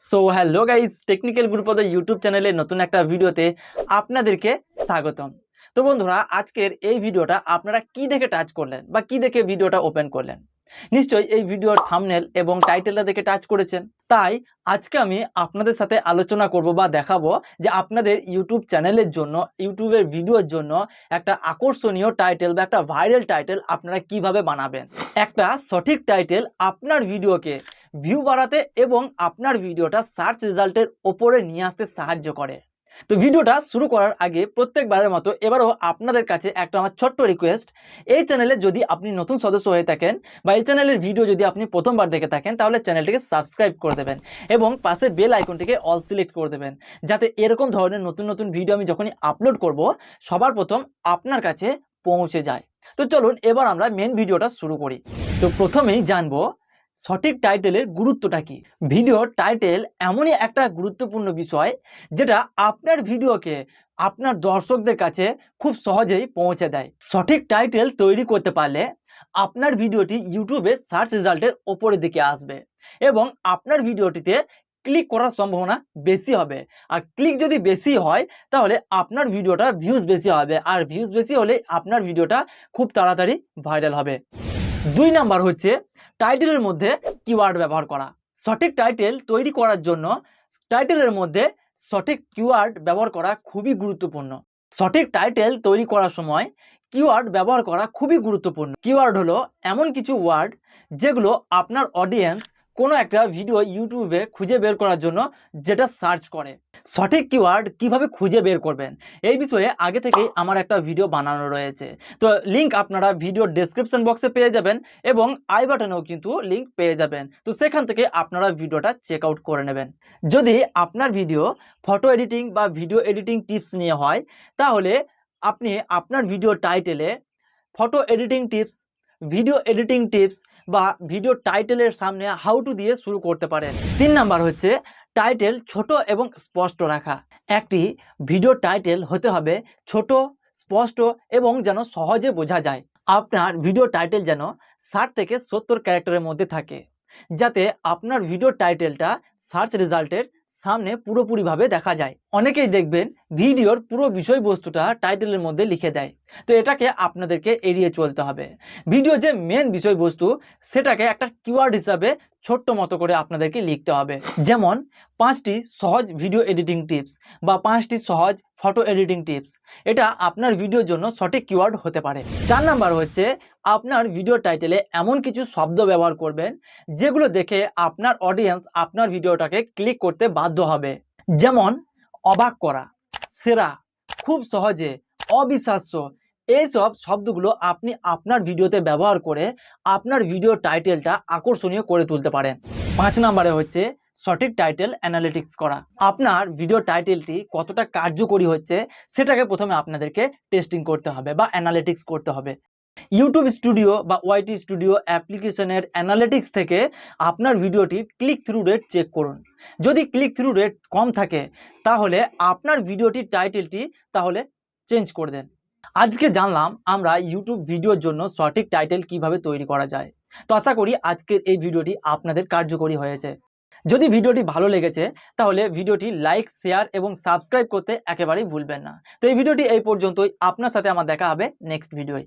So hello guys, technical Gurupada YouTube চ্যানেলে নতুন একটা ভিডিওতে আপনাদেরকে স্বাগতম। তো বন্ধুরা, আজকের এই ভিডিওটা আপনারা কি দেখে টাচ করলেন বা কি দেখে ভিডিওটা ওপেন করলেন? নিশ্চয়ই এই ভিডিওর থাম্বনেল এবং টাইটেলটা দেখে টাচ করেছেন। তাই আজকে আমি আপনাদের সাথে আলোচনা করব বা দেখাবো যে আপনাদের ইউটিউব চ্যানেলের জন্য, ইউটিউবের ভিডিওর জন্য একটা আকর্ষণীয় টাইটেল বা একটা ভাইরাল টাইটেল আপনারা কিভাবে বানাবেন। একটা সঠিক টাইটেল আপনার ভিডিওকে ভিউ বাড়াতে এবং আপনার ভিডিওটা সার্চ রেজাল্টের ওপরে নিয়ে আসতে সাহায্য করে। তো ভিডিওটা শুরু করার আগে প্রত্যেকবারের মতো এবারও আপনাদের কাছে একটা আমার ছোট্ট রিকোয়েস্ট, এই চ্যানেলে যদি আপনি নতুন সদস্য হয়ে থাকেন বা এই চ্যানেলের ভিডিও যদি আপনি প্রথমবার দেখে থাকেন, তাহলে চ্যানেলটিকে সাবস্ক্রাইব করে দেবেন এবং পাশে বেল আইকনটিকে অল সিলেক্ট করে দেবেন, যাতে এরকম ধরনের নতুন নতুন ভিডিও আমি যখনই আপলোড করব সবার প্রথম আপনার কাছে পৌঁছে যায়। তো চলুন এবার আমরা মেন ভিডিওটা শুরু করি। তো প্রথমেই জানবো সঠিক টাইটেলের গুরুত্বটা কি। ভিডিও টাইটেল এমনই একটা গুরুত্বপূর্ণ বিষয় যেটা আপনার ভিডিওকে আপনার দর্শকদের কাছে খুব সহজেই পৌঁছে দেয়। সঠিক টাইটেল তৈরি করতে পারলে আপনার ভিডিওটি ইউটিউবে সার্চ রেজাল্টের ওপরের দিকে আসবে এবং আপনার ভিডিওটিতে ক্লিক করার সম্ভাবনা বেশি হবে। আর ক্লিক যদি বেশি হয় তাহলে আপনার ভিডিওটা ভিউজ বেশি হবে, আর ভিউজ বেশি হলে আপনার ভিডিওটা খুব তাড়াতাড়ি ভাইরাল হবে। 2 নাম্বার হচ্ছে টাইটেলের মধ্যে কিওয়ার্ড ব্যবহার করা। সঠিক টাইটেল তৈরি করার জন্য টাইটেলের মধ্যে সঠিক কিওয়ার্ড ব্যবহার করা খুবই গুরুত্বপূর্ণ। সঠিক টাইটেল তৈরি করার সময় কিওয়ার্ড ব্যবহার করা খুবই গুরুত্বপূর্ণ। কিওয়ার্ড হলো এমন কিছু ওয়ার্ড যেগুলো আপনার অডিয়েন্স কোনো একটা ভিডিও ইউটিউবে খুঁজে বের করার জন্য যেটা সার্চ করে। সঠিক কিওয়ার্ড কিভাবে খুঁজে বের করবেন এই বিষয়ে আগে থেকেই আমার একটা ভিডিও বানানো রয়েছে। তো লিংক আপনারা ভিডিও ডেসক্রিপশন বক্সে পেয়ে যাবেন এবং আই বাটনেও কিন্তু লিংক পেয়ে যাবেন। তো সেখান থেকে আপনারা ভিডিওটা চেক আউট করে নেবেন। যদি আপনার ভিডিও ফটো এডিটিং বা ভিডিও এডিটিং টিপস নিয়ে হয়, তাহলে আপনি আপনার ভিডিও টাইটেলে photo editing tips, video editing tips বা ভিডিও টাইটেলের সামনে হাউ টু দিয়ে শুরু করতে পারেন। 3 নাম্বার হচ্ছে টাইটেল ছোট এবং স্পষ্ট রাখা। একটি ভিডিও টাইটেল হতে হবে ছোট, স্পষ্ট এবং যেন সহজে বোঝা যায়। আপনার ভিডিও টাইটেল যেন 60 থেকে 70 ক্যারেক্টারের মধ্যে থাকে, যাতে আপনার ভিডিও টাইটেলটা সার্চ রেজাল্টের সামনে পুরোপুরিভাবে দেখা যায়। অনেকেই দেখবেন ভিডিওর পুরো বিষয়বস্তুটা টাইটেলের মধ্যে লিখে দেয়, তো এটাকে আপনাদেরকে এড়িয়ে চলতে হবে। ভিডিও যে মেন বিষয়বস্তু সেটাকে একটা কিওয়ার্ড হিসাবে ছোট্ট মতো করে আপনাদেরকে লিখতে হবে। যেমন 5টি সহজ ভিডিও এডিটিং টিপস বা 5টি সহজ ফটো এডিটিং টিপস, এটা আপনার ভিডিওর জন্য সঠিক কিওয়ার্ড হতে পারে। 4 নাম্বার হচ্ছে আপনার ভিডিও টাইটেলে এমন কিছু শব্দ ব্যবহার করবেন যেগুলো দেখে আপনার অডিয়েন্স আপনার ভিডিওটাকে ক্লিক করতে বাধ্য হবে। যেমন অবাক করা, সেরা, খুব সহজে, অবিশ্বাস্য, এইসব শব্দগুলো আপনি আপনার ভিডিওতে ব্যবহার করে আপনার ভিডিও টাইটেলটা আকর্ষণীয় করে তুলতে পারেন। 5 নম্বরে হচ্ছে সঠিক টাইটেল অ্যানালিটিক্স করা। আপনার ভিডিও টাইটেলটি কতটা কার্যকরী হচ্ছে সেটাকে প্রথমে আপনাদেরকে টেস্টিং করতে হবে বা অ্যানালিটিক্স করতে হবে। ইউটিউব স্টুডিও বা ওয়াইটি স্টুডিও অ্যাপ্লিকেশনের অ্যানালিটিক্স থেকে আপনার ভিডিওটির ক্লিক থ্রু রেট চেক করুন। যদি ক্লিক থ্রু রেট কম থাকে তাহলে আপনার ভিডিওটির টাইটেলটি তাহলে চেঞ্জ করে দেন। আজকে জানলাম আমরা ইউটিউব ভিডিওর জন্য সঠিক টাইটেল কিভাবে তৈরি করা যায়। তো আশা করি আজকের এই ভিডিওটি আপনাদের কার্যকরী হয়েছে। যদি ভিডিওটি ভালো লেগেছে তাহলে ভিডিওটি লাইক, শেয়ার এবং সাবস্ক্রাইব করতে একেবারেই ভুলবেন না। তো এই ভিডিওটি এই পর্যন্তই। আপনার সাথে আমার দেখা হবে নেক্সট ভিডিওয়।